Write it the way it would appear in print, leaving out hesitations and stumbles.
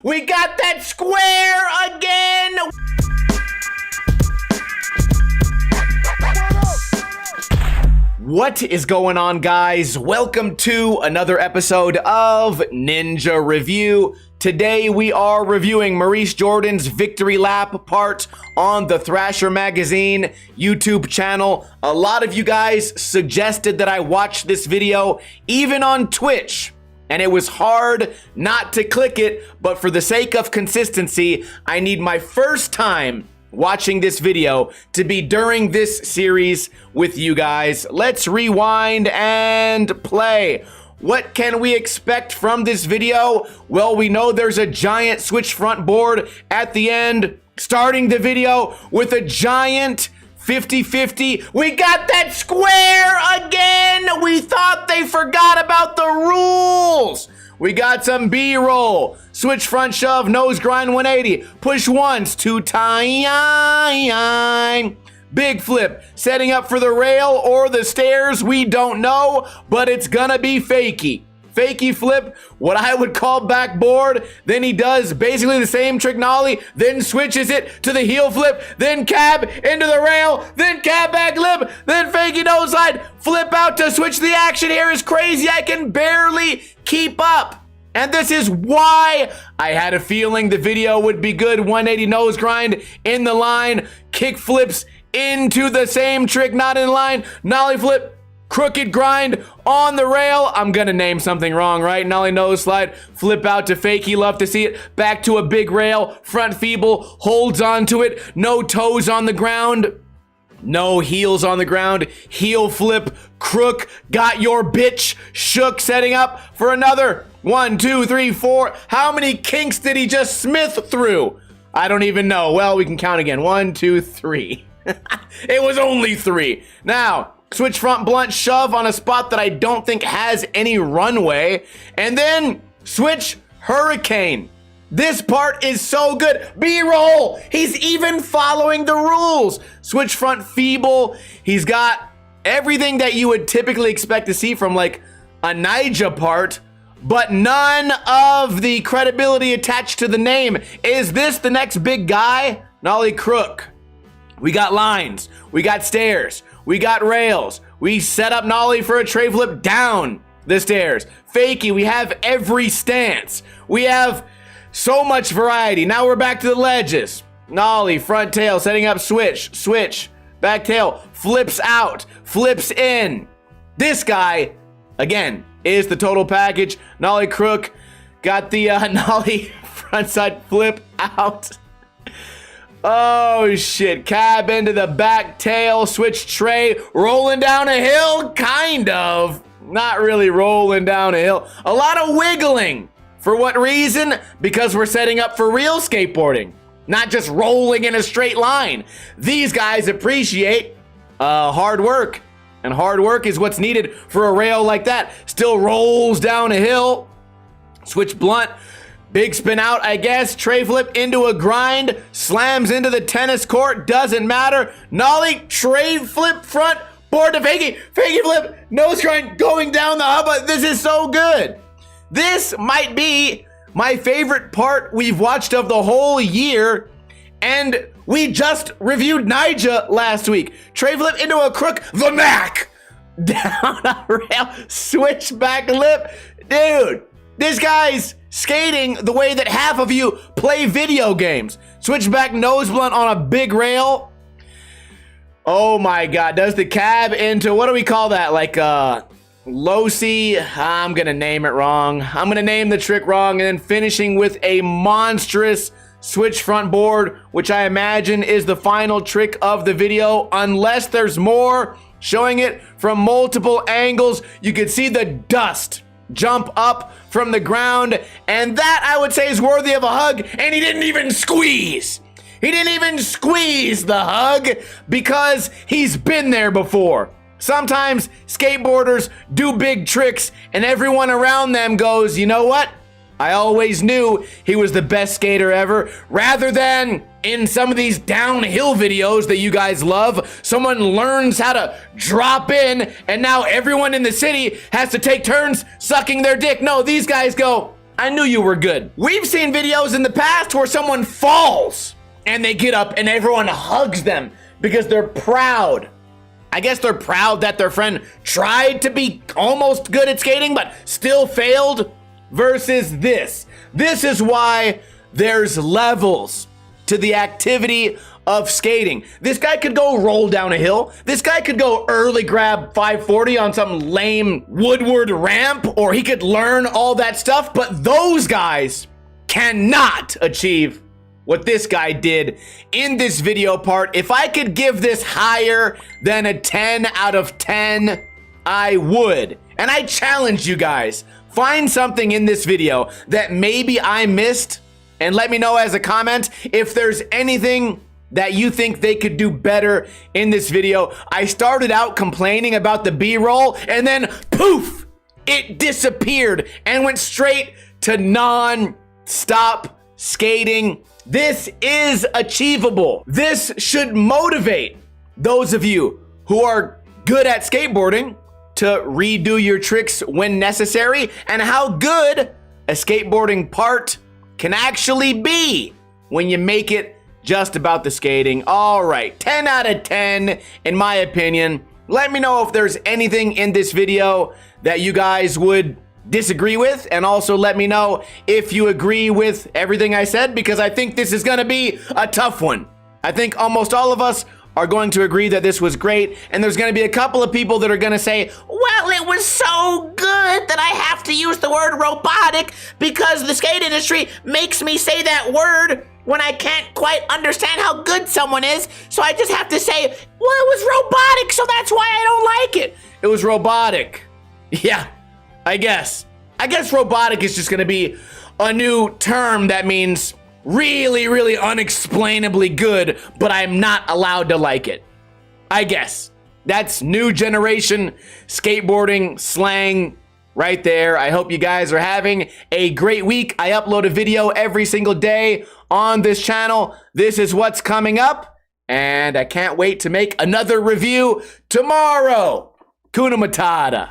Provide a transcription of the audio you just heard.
We got that square again! What is going on, guys? Welcome to another episode of Ninja Review. Today we are reviewing Maurice Jordan's victory lap part on the Thrasher Magazine YouTube channel. A lot of you guys suggested that I watch this video even on Twitch, and it was hard not to click it, but for the sake of consistency, I need my first time watching this video to be during this series with you guys. Let's rewind and play. What can we expect from this video? Well, we know there's a giant switch front board at the end, starting the video with a giant 50-50. We got that square again! We thought they forgot about the rules! We got some B-roll. Switch front shove, nose grind 180. Push once, 2 time. Big flip, setting up for the rail or the stairs, we don't know, but it's gonna be fakey. Fakey flip, what I would call backboard. Then he does basically the same trick nollie, then switches it to the heel flip, then cab into the rail, then cab back lip, then fakey nose slide, flip out to switch. The action here is crazy. I can barely keep up. And this is why I had a feeling the video would be good. 180 nose grind in the line, kick flips into the same trick, not in line, nollie flip, crooked grind on the rail. I'm gonna name something wrong, right? Nollie nose slide, flip out to fakey, love to see it. Back to a big rail, front feeble, holds onto it, no toes on the ground. No heels on the ground, heel flip, crook, got your bitch shook, setting up for another 1, 2, 3, 4. How many kinks did he just smith through? I don't even know. Well, we can count again. 1, 2, 3. It was only 3. Now, switch front blunt shove on a spot that I don't think has any runway. And then switch hurricane. This part is so good. B-roll. He's even following the rules. Switch front feeble. He's got everything that you would typically expect to see from like a NYJAH part, but none of the credibility attached to the name. Is this the next big guy? Nollie crook. We got lines. We got stairs. We got rails. We set up nollie for a tray flip down the stairs. Fakey. We have every stance. We have so much variety. Now we're back to the ledges. Nollie, front tail, setting up switch, switch, back tail, flips out, flips in. This guy, again, is the total package. Nollie crook, got the nollie front side flip out. Oh shit, cab into the back tail, switch tray, rolling down a hill, kind of. Not really rolling down a hill. A lot of wiggling. For what reason? Because we're setting up for real skateboarding, not just rolling in a straight line. These guys appreciate hard work, and hard work is what's needed for a rail like that. Still rolls down a hill, switch blunt, big spin out, I guess, tray flip into a grind, slams into the tennis court, doesn't matter. Nollie, tray flip front, board to fakey, fakey flip, nose grind, going down the hubba. This is so good. This might be my favorite part we've watched of the whole year, and we just reviewed NYJAH last week. Tray flip into a crook, the Mac, down a rail, switch back lip. Dude, this guy's skating the way that half of you play video games. Switch back nose blunt on a big rail. Oh my God, does the cab into, what do we call that? Like, low-C, I'm gonna name it wrong. I'm gonna name the trick wrong, and then finishing with a monstrous switch front board, which I imagine is the final trick of the video, unless there's more, showing it from multiple angles. You can see the dust jump up from the ground, and that I would say is worthy of a hug, and he didn't even squeeze. He didn't even squeeze the hug because he's been there before. Sometimes skateboarders do big tricks and everyone around them goes, you know what? I always knew he was the best skater ever. Rather than in some of these downhill videos that you guys love, someone learns how to drop in and now everyone in the city has to take turns sucking their dick. No, these guys go, I knew you were good. We've seen videos in the past where someone falls and they get up and everyone hugs them because they're proud. I guess they're proud that their friend tried to be almost good at skating but still failed. Versus this. This is why there's levels to the activity of skating. This guy could go roll down a hill. This guy could go early grab 540 on some lame Woodward ramp, or he could learn all that stuff, but those guys cannot achieve what this guy did in this video part. If I could give this higher than a 10 out of 10, I would. And I challenge you guys, find something in this video that maybe I missed and let me know as a comment if there's anything that you think they could do better in this video. I started out complaining about the B-roll and then poof, it disappeared and went straight to non-stop skating. This is achievable. This should motivate those of you who are good at skateboarding to redo your tricks when necessary, and how good a skateboarding part can actually be when you make it just about the skating. All right, 10 out of 10 in my opinion. Let me know if there's anything in this video that you guys would disagree with, and also let me know if you agree with everything I said, because I think this is gonna be a tough one. I think almost all of us are going to agree that this was great, and there's going to be a couple of people that are going to say, well, it was so good that I have to use the word robotic because the skate industry makes me say that word when I can't quite understand how good someone is, so I just have to say, well, it was robotic, so that's why I don't like it. It was robotic. Yeah, I guess. I guess robotic is just going to be a new term that means really, really unexplainably good, but I'm not allowed to like it. I guess. That's new generation skateboarding slang right there. I hope you guys are having a great week. I upload a video every single day on this channel. This is what's coming up, and I can't wait to make another review tomorrow. Kuna Matata.